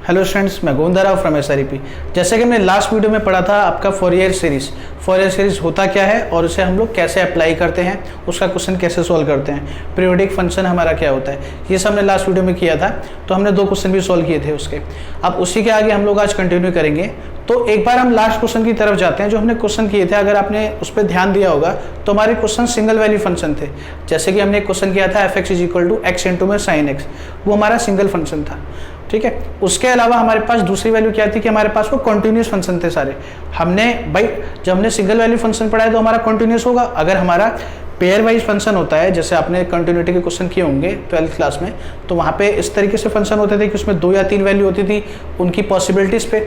Hello students, मैं Govinda Rao from SREP। जैसे कि हमने लास्ट वीडियो में पढ़ा था आपका फोरियर सीरीज होता क्या है और उसे हम लोग कैसे अप्लाई करते हैं, उसका क्वेश्चन कैसे सॉल्व करते हैं, पीरियोडिक फंक्शन हमारा क्या होता है, ये सब हमने लास्ट वीडियो में किया था। तो हमने 2 क्वेश्चन भी सॉल्व किए थे उसके। अब उसी के आगे हम लोग आज कंटिन्यू करेंगे। तो एक बार हम लास्ट क्वेश्चन की तरफ जाते हैं जो हमने क्वेश्चन किए थे। अगर आपने उस पर ध्यान दिया होगा तो हमारे क्वेश्चन सिंगल वैल्यू फंक्शन थे। जैसे कि हमने क्वेश्चन किया था fx = x × में sin x, वो हमारा सिंगल फंक्शन था। ठीक है, उसके अलावा हमारे पास दूसरी वैल्यू क्या थी कि हमारे पास वो कॉन्टिन्यूस फंक्शन थे सारे। हमने भाई जब हमने सिंगल वैल्यू फंक्शन पढ़ा है तो हमारा कॉन्टिन्यूस होगा। अगर हमारा पेयर वाइज फंक्शन होता है, जैसे आपने कंटिन्यूटी के क्वेश्चन किए होंगे 12th क्लास में, तो वहाँ पे इस तरीके से फंक्शन होते थे कि उसमें 2 या 3 वैल्यू होती थी उनकी पॉसिबिलिटीज़ पे।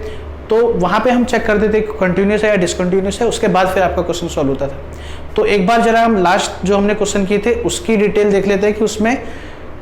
तो वहाँ पे हम चेक करते थे कंटिन्यूस है या डिसकंटिन्यूस है, उसके बाद फिर आपका क्वेश्चन सॉल्व होता था। तो एक बार जरा हम लास्ट जो हमने क्वेश्चन किए थे उसकी डिटेल देख लेते हैं कि उसमें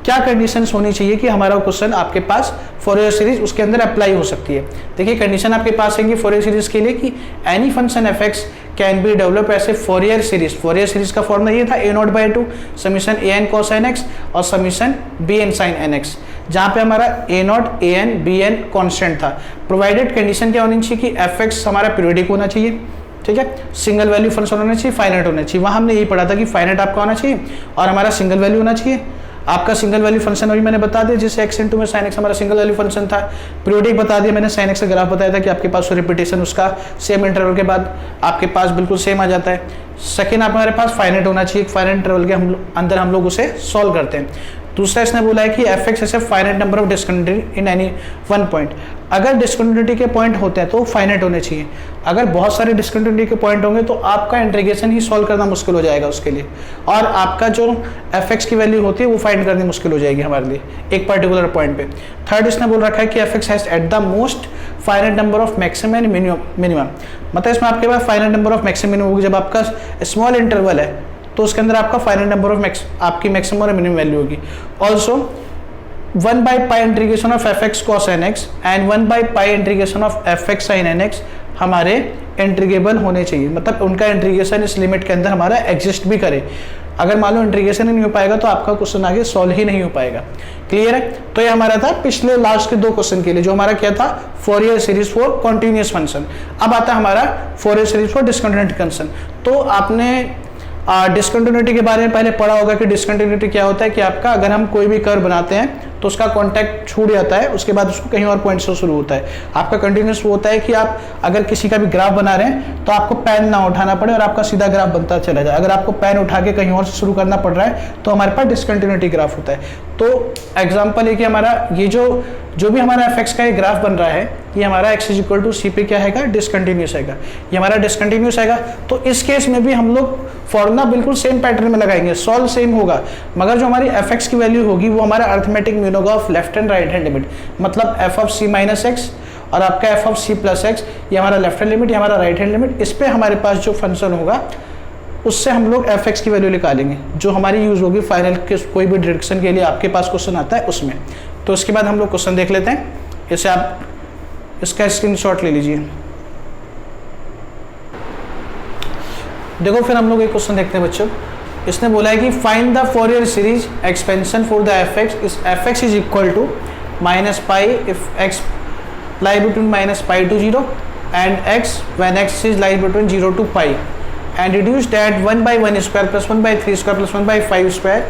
क्या कंडीशंस होनी चाहिए कि हमारा क्वेश्चन आपके पास फोरियर सीरीज उसके अंदर अप्लाई हो सकती है। देखिए कंडीशन आपके पास है कि फोरियर सीरीज के लिए कि any function fx can be develop as a Fourier series. Fourier series का फॉर्मूला ये था a0/2 summation an cos nx और समीशन bn sin nx, जहाँ पे हमारा a0 an bn कांस्टेंट था। प्रोवाइडेड कंडीशन क्या होनी चाहिए कि fx हमारा पीरियोडिक होना चाहिए, ठीक है, सिंगल वैल्यू फंक्शन होना चाहिए, फाइनाइट होना चाहिए। वहाँ हमने यही पढ़ा था कि फाइनाइट आपका होना चाहिए और हमारा सिंगल वैल्यू होना चाहिए। आपका सिंगल वैल्यू फंक्शन अभी मैंने बता दिया, जिससे x × में sin x हमारा सिंगल वैल्यू फंक्शन था। पीरियोडिक बता दिया मैंने, sin x का ग्राफ बताया था कि आपके पास रिपीटेशन उसका सेम इंटरवल के बाद आपके पास बिल्कुल सेम आ जाता है। सेकेंड हमारे पास फाइनाइट होना चाहिए, फाइनाइट इंटरवल के अंदर हम लोग उसे सॉल्व करते हैं। दूसरा इसने बोला है कि fx is a finite number of discontinuity in any one point. अगर डिस्कंटिन्यूटी के पॉइंट होते हैं तो फाइनाइट होने चाहिए। अगर बहुत सारे डिस्कंटिन्यूटी के पॉइंट होंगे तो आपका इंटीग्रेशन ही सॉल्व करना मुश्किल हो जाएगा उसके लिए, और आपका जो fx की वैल्यू होती है वो फाइंड करनी मुश्किल हो जाएगी हमारे लिए एक पर्टिकुलर पॉइंट पे। थर्ड इसने बोल रखा है कि fx has at the most finite number of maximum and minimum. मतलब इसमें आपके पास finite number of maximum minimum होगी। जब आपका स्मॉल इंटरवल है तो उसके अंदर आपका फाइनाइट नंबर ऑफ आपकी मैक्सिमम और मिनिमम वैल्यू होगी। Also 1/π integration of fx cos nx and 1/π integration of fx sin nx हमारे इंटीग्रेबल होने चाहिए। मतलब उनका इंटीग्रेशन इस लिमिट के अंदर हमारा एग्जिस्ट भी करे। अगर मान लो इंटीग्रेशन ही नहीं हो पाएगा तो आपका क्वेश्चन आगे सॉल्व ही नहीं हो पाएगा। क्लियर है? तो ये हमारा था पिछले लास्ट के 2 क्वेश्चन के लिए, जो हमारा क्या था, Fourier series for continuous function. अब आता है हमारा Fourier series for discontinuity function. तो आपने डिस्कंटिन्यूटी के बारे में पहले पढ़ा होगा कि डिस्कंटिन्यूटी क्या होता है कि आपका अगर हम कोई भी कर्व बनाते हैं तो उसका कॉन्टैक्ट छूट जाता है, उसके बाद उसको कहीं और पॉइंट से शुरू होता है। आपका कंटिन्यूस वो होता है कि आप अगर किसी का भी ग्राफ बना रहे हैं तो आपको पेन ना उठाना पड़े और आपका सीधा ग्राफ बनता चला जाए। अगर आपको पेन उठा के कहीं और से शुरू करना पड़ रहा है तो हमारे पास डिस्कंटिन्यूटी ग्राफ होता है। तो एग्जाम्पल है कि हमारा ये जो भी हमारा fx का ये ग्राफ बन रहा है, ये हमारा x = c पे क्या है, डिसकंटिन्यूस है, ये हमारा डिसकंटिन्यूस है। तो इस केस में भी हम लोग फॉर्मूला बिल्कुल सेम पैटर्न में लगाएंगे, सॉल्व सेम होगा, मगर जो हमारी fx की वैल्यू होगी वो हमारा अरिथमेटिक मीन होगा of left and right hand limit. मतलब f(c - x) और आपका f(c+x), ये हमारा लेफ्ट हैंड लिमिट, ये हमारा राइट हैंड लिमिट। इस पे हमारे पास जो फंक्शन होगा उससे हम लोग fx की वैल्यू निकालेंगे, जो हमारी यूज होगी फाइनल के कोई भी डिरेक्शन के लिए आपके पास क्वेश्चन आता है उसमें। तो इसके बाद हम लोग क्वेश्चन देख लेते हैं। इसे आप इसका स्क्रीनशॉट ले लीजिए। देखो फिर हम लोग एक क्वेश्चन देखते हैं बच्चों। इसने बोला है कि find the Fourier series expansion for the fx is equal to -π if x lie between -π to 0 and x when x is lie between 0 to π and reduce that 1/1² plus 1/3² plus 1/5²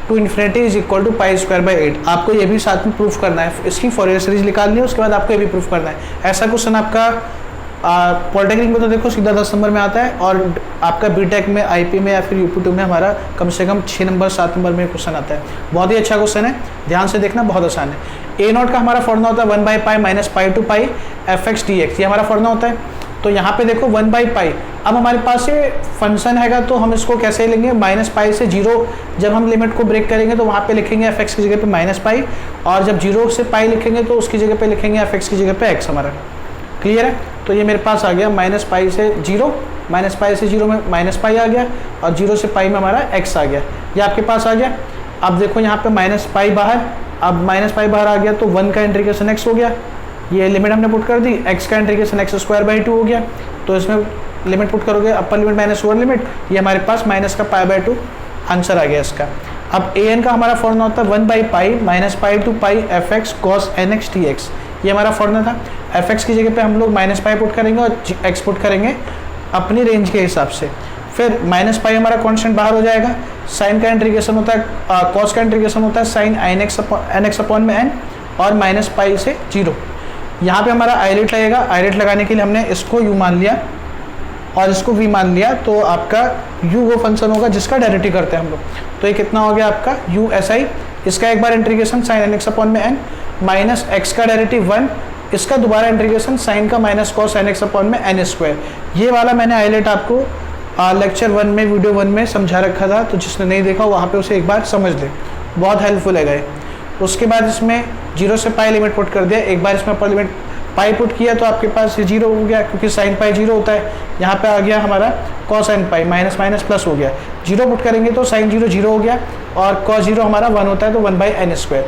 to infinity is equal to π²/8। आपको ये भी साथ में proof करना है, इसकी Fourier series निकालनी है, उसके बाद आपको ये भी प्रूफ करना है। ऐसा क्वेश्चन आपका पॉलिटेक्निक में तो देखो सीधा 10 नंबर में आता है, और आपका बीटेक में, आईपी में या फिर यूपी2 में हमारा कम से कम 6 नंबर 7 नंबर में क्वेश्चन आता है। बहुत ही अच्छा क्वेश्चन है, ध्यान से देखना, बहुत आसान है। a0 का हमारा फॉर्मूला होता है 1/π - π to π fx dx, ये हमारा फॉर्मूला होता है। तो यहाँ पे देखो 1/π, अब हमारे पास ये फंक्शन हैगा तो हम इसको कैसे लेंगे, -π से 0 जब हम लिमिट को ब्रेक करेंगे तो वहाँ पे लिखेंगे fx की जगह पे -π, और जब 0 से π लिखेंगे तो उसकी जगह पे लिखेंगे fx की जगह पे x हमारा। क्लियर है? तो ये मेरे पास आ गया -π से 0, -π से 0 में -π आ गया और 0 से π में हमारा x आ गया, ये आपके पास आ गया। अब देखो यहाँ पे -π बाहर, अब -π बाहर आ गया तो 1 का इंटीग्रेशन x हो गया, ये लिमिट हमने पुट कर दी, x का इंटीग्रेशन x² 2 हो गया। तो इसमें लिमिट पुट करोगे, अपर लिमिट माइनस लोअर लिमिट, ये हमारे पास माइनस का π/2 आंसर आ गया इसका। अब ए एन का हमारा फॉर्मूला होता है 1/पाई minus pi to pi f x cos n x d x, ये हमारा फॉर्मूला था। एफ एक्स की जगह पे हम लोग माइनस पाई पुट करेंगे और एक्स पुट करेंगे अपनी रेंज के हिसाब से। फिर माइनस पाई हमारा कांस्टेंट बाहर हो जाएगा, साइन का इंटीग्रेशन होता है, कॉस का इंटीग्रेशन होता है साइन एन एक्स अपॉन में एन और माइनस पाई से 0। यहाँ पे हमारा आईलेट लगेगा, आईलेट लगाने के लिए हमने इसको यू मान लिया और इसको वी मान लिया, तो आपका u वो फंक्शन होगा जिसका डायरेक्टिव करते हैं हम लोग। तो ये कितना हो गया आपका u एस आई, इसका एक बार integration sine n x upon में एन माइनस एक्स का डायरेक्टिव 1, इसका दोबारा इंटीग्रेशन साइन का minus cos n x upon में एन स्क्वायर। ये वाला मैंने हाईलाइट आपको लेक्चर 1 में वीडियो 1 में समझा रखा था, तो जिसने नहीं देखा वहाँ पे उसे एक बार समझ ले, बहुत हेल्पफुल है गए। उसके बाद इसमें 0 से पाई लिमिट पुट कर दिया, एक बार इसमें अपर लिमिट पाई पुट किया तो आपके पास ये 0 हो गया, क्योंकि साइन पाई 0 होता है। यहाँ पे आ गया हमारा cos n pi minus minus plus हो गया, 0 पुट करेंगे तो साइन 0 0 हो गया और कॉस 0 हमारा 1 होता है तो 1/n स्क्वायर।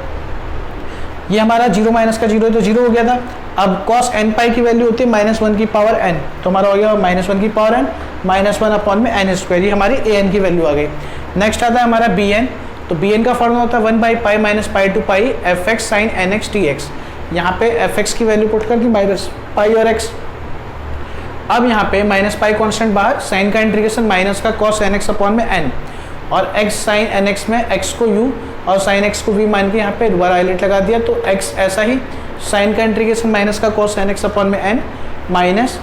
ये हमारा 0 माइनस का 0 है तो 0 हो गया था। अब कॉस एन पाई की वैल्यू होती है -1 की पावर n, तो हमारा हो गया -1 की पावर n -1 अपॉन में n स्क्वायर, ये हमारी a n की वैल्यू आ गई। नेक्स्ट आता है हमारा बी एन, तो बी एन का फॉर्मूला होता है 1/पाई minus pi to pi f x sine n x d x. यहाँ पे एफ एक्स की वैल्यू पुट कर दी माइनस पाई और एक्स। अब यहाँ पे माइनस पाई कॉन्स्टेंट बाहर, साइन का इंटीग्रेशन माइनस का कॉस एन एक्स अपॉन में एन और एक्स साइन एन एक्स में एक्स को यू और साइन एक्स को वी मान के यहाँ पे दोबारा हाईलाइट लगा दिया, तो एक्स ऐसा ही साइन का इंटीग्रेशन माइनस का कॉस एन एक्स अपॉन में एन माइनस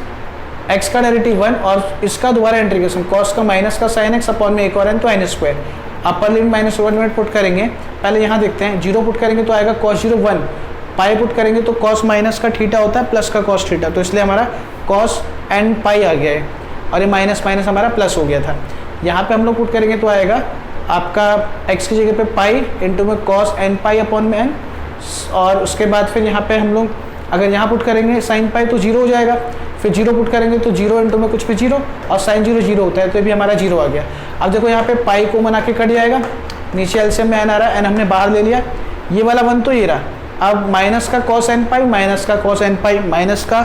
एक्स का डेरिवेटिव 1 और इसका दोबारा इंटीग्रेशन कॉस का माइनस का साइन एक्स अपॉन में एक और एन तो n square. Upper limit minus one limit put करेंगे, पहले यहाँ देखते हैं 0 पुट करेंगे तो आएगा कॉस 0 1, पाई पुट करेंगे तो कॉस माइनस का थीटा होता है प्लस का कॉस थीटा, तो इसलिए हमारा कॉस एन पाई आ गया है और ये माइनस माइनस हमारा प्लस हो गया था। यहाँ पे हम लोग पुट करेंगे तो आएगा आपका x की जगह पे पाई इंटू में कॉस एन पाई अपॉन में एन, और उसके बाद फिर यहाँ पे हम लोग अगर यहाँ पुट करेंगे साइन पाई तो 0 हो जाएगा, फिर 0 पुट करेंगे तो 0 इंटू में कुछ भी 0 और साइन 0 0 होता है तो भी हमारा 0 आ गया। अब देखो यहाँ पे पाई को मना के कट जाएगा, नीचे एलसीएम में एन आ रहा है, एन हमने बाहर ले लिया, ये वाला 1 तो ये रहा। अब माइनस का कॉस एन पाई माइनस का कॉस एन पाई माइनस का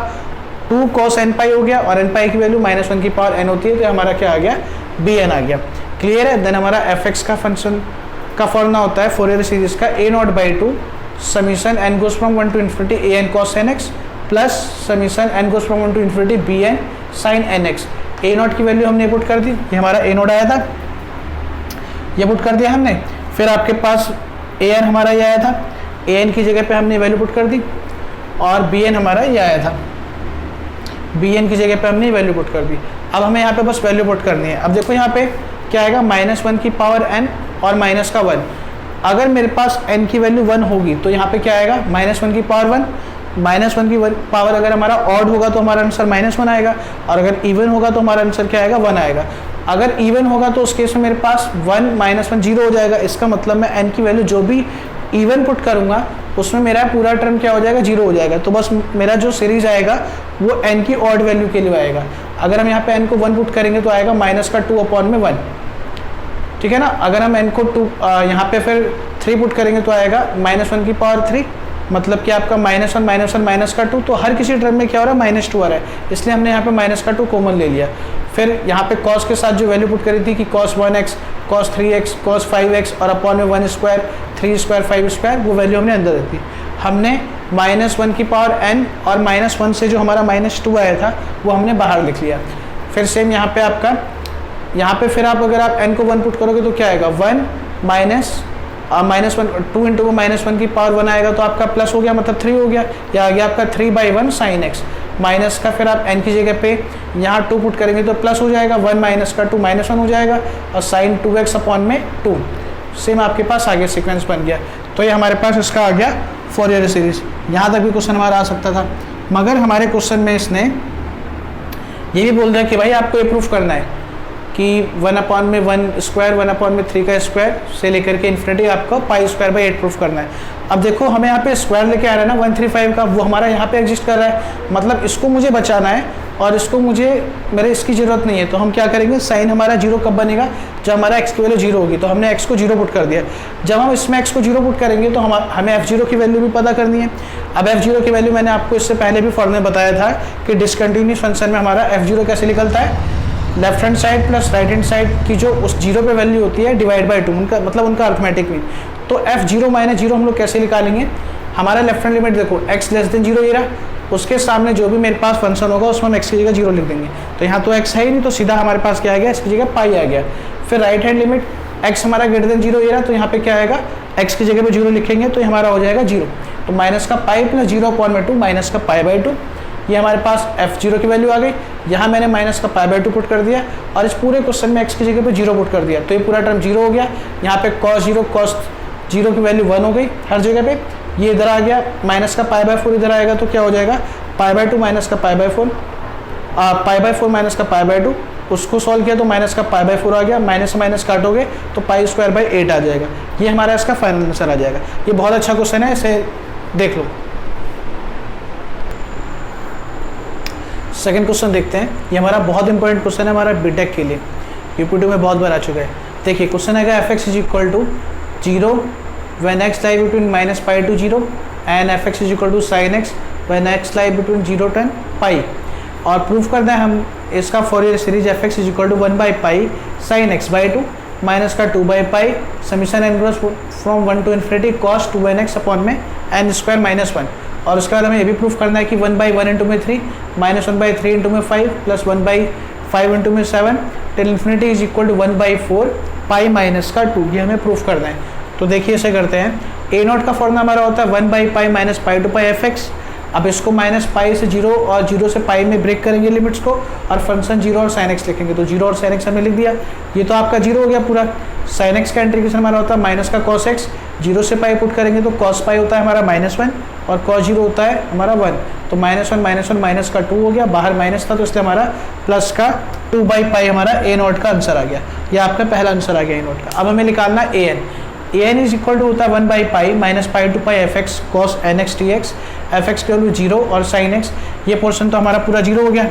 2 कॉस एन पाई हो गया और एन पाई की वैल्यू -1 की पावर n होती है, तो हमारा क्या आ गया बी एन आ गया। क्लियर है। देन हमारा एफ एक्स का फंक्शन का फॉर्मूला होता है फोरियर सीरीज का a0/2 summation n goes from 1 to infinity a n cos n x plus summation n goes from 1 to infinity b n sin n x। a0 की value हमने put कर दी, ये हमारा a0 आया था, ये पुट कर दिया हमने। फिर आपके पास a n हमारा ये आया था, a n की जगह पे हमने वैल्यू पुट कर दी और b n हमारा ये आया था, b n की जगह पे हमने वैल्यू पुट कर दी। अब हमें यहाँ पे बस वैल्यू पुट करनी है। अब देखो यहाँ पे क्या आएगा -1 की पावर n और माइनस का 1। अगर मेरे पास n की वैल्यू 1 होगी तो यहाँ पे क्या आएगा -1 की पावर 1, -1 की पावर अगर हमारा ऑड होगा तो हमारा आंसर -1 आएगा और अगर इवन होगा तो हमारा आंसर क्या आएगा 1 आएगा। अगर इवन होगा तो उस केस में मेरे पास 1 -1 0 हो जाएगा, इसका मतलब मैं n की वैल्यू जो भी इवन पुट करूंगा उसमें मेरा पूरा टर्म क्या हो जाएगा 0 हो जाएगा, तो बस मेरा जो सीरीज आएगा वो n की ऑड वैल्यू के लिए आएगा। अगर हम यहाँ पे n को 1 पुट करेंगे तो आएगा -2 अपॉन में 1, ठीक है ना। अगर हम n को 2 यहाँ पे फिर 3 पुट करेंगे तो आएगा -1 की पावर 3, मतलब कि आपका -1 का 2, तो हर किसी टर्म में क्या हो रहा है -2 आ रहा है, इसलिए हमने यहाँ पे -2 कॉमन ले लिया। फिर यहाँ पे cos के साथ जो वैल्यू पुट करी थी कि cos 1x, cos 3x, cos 5x और अपॉन में 1 स्क्वायर 3 स्क्वायर 5 स्क्वायर, वो वैल्यू हमने अंदर रख दी। हमने -1 की पावर n और -1 से जो हमारा -2 आया था वो हमने बाहर लिख लिया। फिर सेम यहाँ पे आपका यहाँ पे फिर आप अगर आप n को 1 पुट करोगे तो क्या आएगा 1 -1 2 इंटू -1 की पावर 1 आएगा तो आपका प्लस हो गया, मतलब 3 हो गया, या आ गया आपका 3/1 sin x। माइनस का फिर आप n की जगह पे यहाँ 2 पुट करेंगे तो प्लस हो जाएगा, 1 माइनस का 2 -1 हो जाएगा और साइन 2x अपॉन में 2। सेम आपके पास आगे सीक्वेंस बन गया। तो ये हमारे पास इसका आ गया फोरियर सीरीज। यहाँ तक भी क्वेश्चन हमारा आ सकता था, मगर हमारे क्वेश्चन में इसने ये भी बोल दिया कि भाई आपको ये प्रूफ करना है कि 1 अपॉन में 1 स्क्वायर 1 अपॉन में 3 का स्क्वायर से लेकर के इन्फिनिटी आपको π² 8 प्रूफ करना है। अब देखो हमें यहाँ पे स्क्वायर लेके आ रहा है ना 135 का, वो हमारा यहाँ पे एग्जिस्ट कर रहा है, मतलब इसको मुझे बचाना है और इसको मुझे मेरे इसकी ज़रूरत नहीं है। तो हम क्या करेंगे, साइन हमारा 0 कब बनेगा, जब हमारा x की वैल्यू 0 होगी। तो हमने x को 0 पुट कर दिया। जब हम इसमें x को 0 पुट करेंगे तो हमें f0 की वैल्यू भी पता करनी है। अब f0 की वैल्यू मैंने आपको इससे पहले भी फॉर्मूले में बताया था कि डिसकंटिन्यूस फंक्शन में हमारा f0 कैसे निकलता है, left hand side plus right hand side की जो उस जीरो पे वैल्यू होती है डिवाइड बाई 2, उनका मतलब उनका अर्थमेटिक मीन। तो f0 माइनस जीरो हम लोग कैसे निकालेंगे? हमारा लेफ्ट हैंड लिमिट देखो x लेस देन जीरो ये रहा, उसके सामने जो भी मेरे पास फंक्शन होगा उसमें हम x की जगह जीरो लिख देंगे। तो यहाँ तो x है ही नहीं, तो सीधा हमारे पास क्या आ गया, इसकी जगह पाई आ गया। फिर राइट हैंड लिमिट x हमारा ग्रेटर देन जीरो ये रहा, तो यहाँ पे क्या आएगा, x की जगह पे जीरो लिखेंगे तो हमारा हो जाएगा जीरो। तो माइनस का पाई प्लस जीरो अपॉन में 2 माइनस का पाई बाई 2, ये हमारे पास f0 की वैल्यू आ गई। यहाँ मैंने माइनस का पाई बाई 2 पुट कर दिया और इस पूरे क्वेश्चन में x की जगह पे जीरो पुट कर दिया, तो ये पूरा टर्म जीरो हो गया। यहाँ पे cos जीरो की वैल्यू 1 हो गई हर जगह पे, ये इधर आ गया, माइनस का पाई बाई 4 इधर आएगा तो क्या हो जाएगा, पाई बाई 2 माइनस का pi by 4, pi by 4 minus का पाई बाई 2, उसको सॉल्व किया तो माइनस का पाई बाई 4 आ गया, माइनस माइनस काटोगे तो पाई स्क्वायर बाई 8 आ जाएगा। ये हमारा इसका फाइनल आंसर आ जाएगा। ये बहुत अच्छा क्वेश्चन है, इसे देख लो। सेकंड क्वेश्चन देखते हैं, ये हमारा बहुत इंपॉर्टेंट क्वेश्चन है हमारा बीटेक के लिए, यूपी2 में बहुत बार आ चुका है। देखिए क्वेश्चन आएगा fx is equal to 0 when x lie between minus pi to 0 and fx is equal to sine x when x lie between 0 to pi. और प्रूफ करना है हम इसका Fourier series fx is equal to 1 by pi sine x by 2 minus का 2 by pi summation n grows from 1 to infinity cos 2n(x) upon में n square minus 1। और उसके बाद हमें ये भी प्रूफ करना है कि 1 बाई 1 इंटू में 3 माइनस 1 बाई 3 इंटू में 5 प्लस 1 बाई 5 इंटू में 7 till infinity is equal to 1 by 4 pi minus का 2, ये हमें प्रूफ करना है। तो देखिए इसे करते हैं। ए नॉट का फॉर्मूला हमारा होता है 1 by pi minus pi to pi fx। अब इसको माइनस पाई से 0 और 0 से पाई में ब्रेक करेंगे लिमिट्स को और फंक्शन 0 और साइन x लिखेंगे, तो 0 और साइन x हमने लिख दिया। ये तो आपका 0 हो गया पूरा। साइन x का इंटीग्रेशन हमारा होता है माइनस का cos x, 0 से पाई पुट करेंगे तो cos पाई होता है हमारा -1 और cos 0 होता है हमारा 1। तो -1 माइनस का 2 हो गया, बाहर माइनस था तो इसलिए हमारा प्लस का 2 बाई पाई हमारा ए नॉट का आंसर आ गया। ये आपका पहला आंसर आ गया ए नॉट का। अब हमें निकालना a n is equal to होता है 1 by pi minus pi to pi fx cos nx dx, fx की वैल्यू 0 और sin x, ये पोर्शन तो हमारा पूरा 0 हो गया।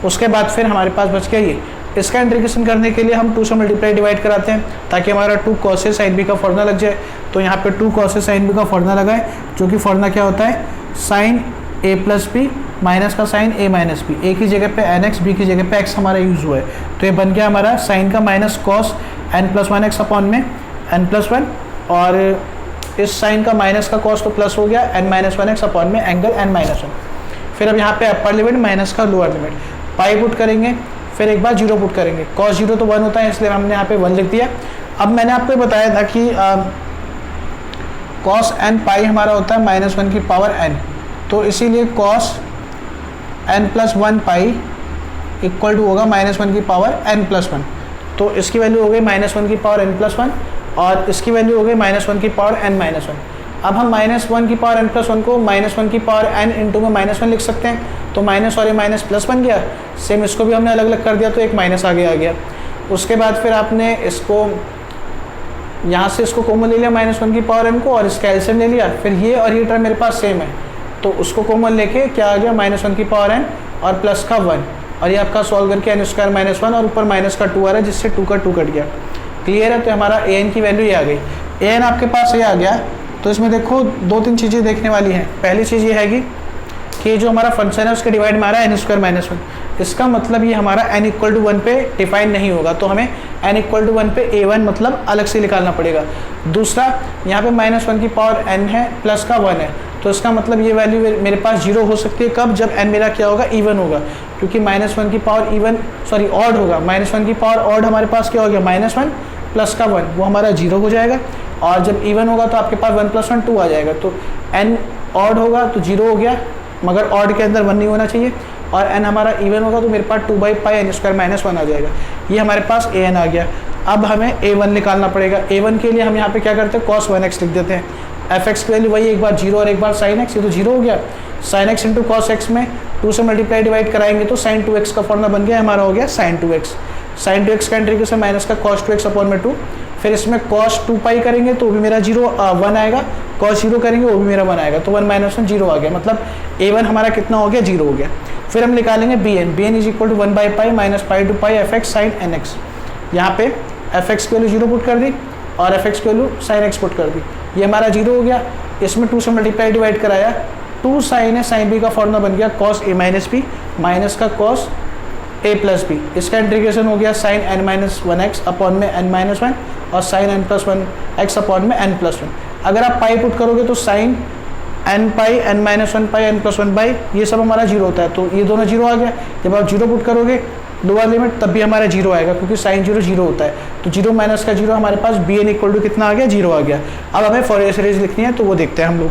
उसके बाद फिर हमारे पास बच गया ये। इसका इंटीग्रेशन करने के लिए हम 2 से मल्टीप्लाई डिवाइड कराते हैं ताकि हमारा 2 cos a sin b का फॉर्मूला लग जाए। तो यहाँ पे 2 cos a sin b का फॉर्मूला लगा है, जो कि फॉर्मूला क्या होता है, sin a plus b minus का sin a minus b, a की जगह पे nx, b की जगह पे x हमारा यूज हुआ है। तो ये बन गया हमारा sin का minus cos n plus 1x upon में n प्लस 1, और इस साइन का माइनस का कॉस तो प्लस हो गया n माइनस 1x अपॉन में एंगल n माइनस 1। फिर अब यहाँ पे अपर लिमिट माइनस का लोअर लिमिट, पाई पुट करेंगे, फिर एक बार 0 पुट करेंगे। cos 0 तो 1 होता है इसलिए हमने यहाँ पे 1 लिख दिया। अब मैंने आपको बताया था कि cos n पाई हमारा होता है -1 की पावर n, तो इसीलिए cos n plus 1 pi equal to होगा -1 की पावर n प्लस 1। तो इसकी वैल्यू हो गई -1 की पावर n प्लस 1 और इसकी वैल्यू हो गई -1 की पावर n माइनस 1। अब हम -1 की पावर n प्लस 1 को -1 की पावर n इंटू में -1 लिख सकते हैं, तो माइनस और ये माइनस प्लस बन गया। सेम इसको भी हमने अलग अलग कर दिया तो एक माइनस आगे आ गया। उसके बाद फिर आपने इसको यहाँ से इसको कॉमन ले लिया -1 की पावर n को और इसका एलसीएम ले लिया। फिर ये और ये टर्म मेरे पास सेम है तो उसको कॉमन लेके क्या आ गया, -1 की पावर n और प्लस का 1, और ये आपका सॉल्व करके n स्क्वायर माइनस 1 और ऊपर माइनस का 2 आ रहा है जिससे 2 का 2 कट गया। क्लियर है। तो हमारा ए एन की वैल्यू ये आ गई। ए एन आपके पास ये आ गया। तो इसमें देखो 2-3 चीज़ें देखने वाली हैं। पहली चीज़ ये हैगी कि जो हमारा फंक्शन है उसके डिवाइड में आ रहा है n स्क्वायर माइनस 1, इसका मतलब ये हमारा n इक्वल टू 1 पे डिफाइन नहीं होगा, तो हमें n इक्वल टू 1 पे a1 मतलब अलग से निकालना पड़ेगा। दूसरा यहाँ पे -1 की पावर n है प्लस का 1 है, तो इसका मतलब ये वैल्यू मेरे पास 0 हो सकती है कब, जब n मेरा क्या होगा, इवन होगा, क्योंकि -1 की पावर इवन सॉरी ऑड होगा। -1 की पावर ऑड हमारे पास क्या हो गया, -1 प्लस का 1, वो हमारा 0 हो जाएगा। और जब इवन होगा तो आपके पास 1 प्लस 1 2 आ जाएगा, तो n ऑड होगा तो 0 हो गया, मगर ऑड के अंदर 1 नहीं होना चाहिए। और n हमारा इवन होगा तो मेरे पास 2 by pi n square minus 1 आ जाएगा। ये हमारे पास a n आ गया। अब हमें a1 निकालना पड़ेगा। a1 के लिए हम यहाँ पे क्या करते हैं, cos 1x लिख देते हैं। fx की वैल्यू वही, एक बार 0 और एक बार sin x, ये तो 0 हो गया। sin x into cos x में 2 से मल्टीप्लाई डिवाइड कराएंगे तो sin 2x का फॉर्मूला बन गया, हमारा हो गया sin 2x। sin 2x का इंटीग्रेशन माइनस का cos 2x अपॉन में 2, फिर इसमें cos 2 पाई करेंगे तो भी मेरा 1 आएगा, cos 0 करेंगे वो भी मेरा 1 आएगा, तो 1 माइनस 1 0 आ गया, मतलब a1 हमारा कितना हो गया, 0 हो गया। फिर हम निकालेंगे bn is equal to 1 by pi minus pi to pi fx sin nx। यहाँ पे fx की वैल्यू 0 पुट कर दी और fx की वैल्यू sin x पुट कर दी, ये हमारा 0 हो गया। इसमें 2 से मल्टीप्लाई डिवाइड कराया, 2 sin है sin b का फॉर्मूला बन गया cos a minus b minus का cos ए प्लस बी, इसका इंटीग्रेशन हो गया sine n minus one x upon में n माइनस वन और sine n plus one x upon में n प्लस वन। अगर आप पाई पुट करोगे तो sine n pi n minus one pi n plus one by ये सब हमारा जीरो होता है, तो ये दोनों जीरो आ गया। जब आप जीरो पुट करोगे लोअर लिमिट तब भी हमारा जीरो आएगा, क्योंकि साइन जीरो जीरो होता है, तो जीरो माइनस का जीरो हमारे पास bn इक्वल टू कितना आ गया, जीरो आ गया। अब हमें फॉरियर सीरीज लिखनी है, तो वो देखते हैं हम लोग।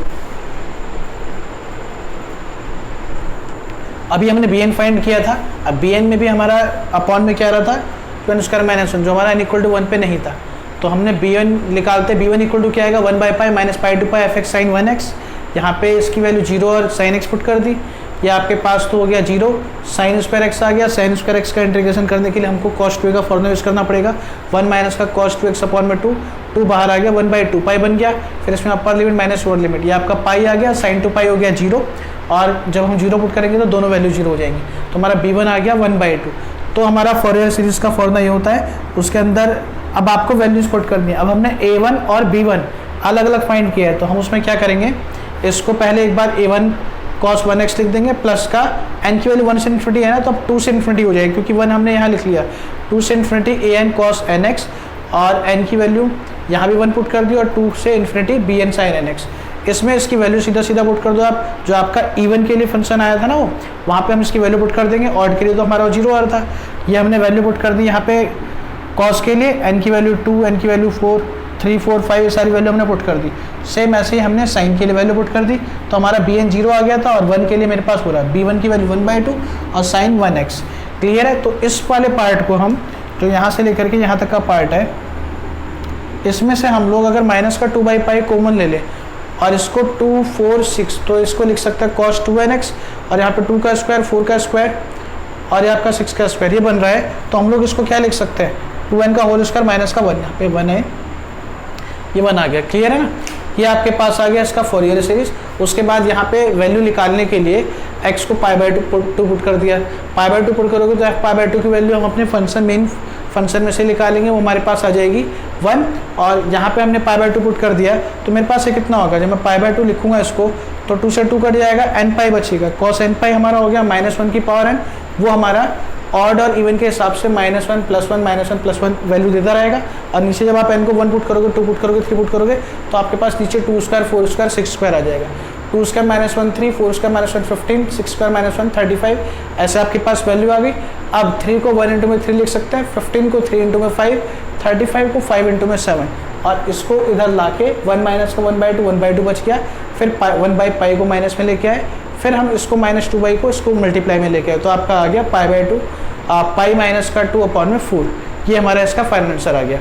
अभी हमने bn फाइंड किया था, अब bn में भी हमारा अपॉन में क्या रहा था, वन स्क्वायर माइनस वन, जो हमारा n इक्वल टू वन पे नहीं था, तो हमने bn निकालते, b1 इक्वल टू क्या आएगा, one by pi minus pi to pi f x sine one x. यहाँ पे इसकी वैल्यू जीरो और साइन एक्स पुट कर दी, ये आपके पास तो हो गया जीरो, साइन स्क्वायर एक्स आ गया। साइन स्क्वायर एक्स का इंटीग्रेशन करने के लिए हमको कॉस टू का फॉर्मूला यूज करना पड़ेगा, वन माइनस का कॉस टू एक्स अपॉन में टू, टू बाहर आ गया, वन बाई टू पाई बन गया। फिर इसमें अपर लिमिट माइनस लोअर लिमिट, ये आपका पाई आ गया, साइन टू पाई हो गया जीरो, और जब हम जीरो पुट करेंगे तो दोनों वैल्यू जीरो हो जाएंगी, तो हमारा b1 आ गया वन बाई टू। तो हमारा फॉरियर सीरीज का फॉर्मूला ये होता है, उसके अंदर अब आपको वैल्यूज पुट करनी है। अब हमने a1 और b1 अलग अलग फाइंड किया है, तो हम उसमें क्या करेंगे, इसको पहले एक बार a1 cos 1x लिख देंगे, प्लस का n की वैल्यू 1 से इन्फिनिटी है ना, तो अब 2 से इन्फिनिटी हो जाएगी, क्योंकि 1 हमने यहाँ लिख लिया, 2 से इन्फिनिटी an cos nx, और n की वैल्यू यहाँ भी 1 पुट कर दी, और 2 से इन्फिनिटी bn sin nx। इसमें इसकी वैल्यू सीधा सीधा पुट कर दो आप, जो आपका इवन के लिए फंक्शन आया था ना वो, वहाँ पे हम इसकी वैल्यू पुट कर देंगे। ऑड के लिए तो हमारा जीरो आ रहा था, ये हमने वैल्यू पुट कर दी यहाँ पे कॉस के लिए, n की वैल्यू 2, n की वैल्यू 4, 3, 4, 5 ये सारी वैल्यू हमने पुट कर दी। सेम ऐसे ही हमने साइन के लिए वैल्यू पुट कर दी, तो हमारा bn जीरो आ गया था, और 1 के लिए मेरे पास हो रहा है b1 की वैल्यू 1/2 और साइन 1x। क्लियर है। तो इस वाले पार्ट को हम, जो यहाँ से लेकर के यहाँ तक का पार्ट है, इसमें से हम लोग अगर माइनस का 2/पाई कॉमन ले लें और इसको 2, 4, 6, तो इसको लिख सकते हैं cos 2nx, और यहाँ पे 2 का स्क्वायर, 4 का स्क्वायर, और यहाँ आपका 6 का स्क्वायर, ये बन रहा है। तो हम लोग इसको क्या लिख सकते हैं, 2n का होल स्क्वायर माइनस का 1, यहाँ पे 1 है, ये 1 आ गया। क्लियर है ना। ये आपके पास आ गया इसका फॉरियर सीरीज। उसके बाद यहाँ पे वैल्यू निकालने के लिए x को π/2 पुट कर दिया, π/2 पुट करोगे तो f/2 की वैल्यू हम अपने फंक्शन मेन फंक्शन में से निकालेंगे, वो हमारे पास आ जाएगी 1, और यहाँ पे हमने π/2 पुट कर दिया, तो मेरे पास ये कितना होगा, जब मैं π/2 लिखूंगा इसको तो 2 से 2 कट जाएगा, n पाई बचेगा, cos n पाई हमारा हो गया -1 की पावर n, वो हमारा ऑड और इवन के हिसाब से -1 +1 +1 वैल्यू देता रहेगा। और नीचे जब आप n को 1 पुट करोगे, 2 पुट करोगे, 3 पुट करोगे, तो आपके पास नीचे 2 स्क्वायर, 4 स्क्वायर, 6 स्क्वायर आ जाएगा। 2 स्क्वायर -1 3, 4 स्क्वायर -1 15, 6 स्क्वायर -1 35, ऐसे आपके पास वैल्यू आ गई। अब 3 को 1 इंटू में 3 लिख सकते हैं, 15 को 3 इंटू में 5, 35 को 5 इंटू में 7, और इसको इधर ला के 1 माइनस का 1/2 बच गया। फिर 1/पाई को माइनस में लेके आए, फिर हम इसको -2 को इसको मल्टीप्लाई में लेके आए, तो आपका आ गया π/2, पाई माइनस का 2 अपॉन में 4। ये हमारा इसका फाइनल आंसर आ गया।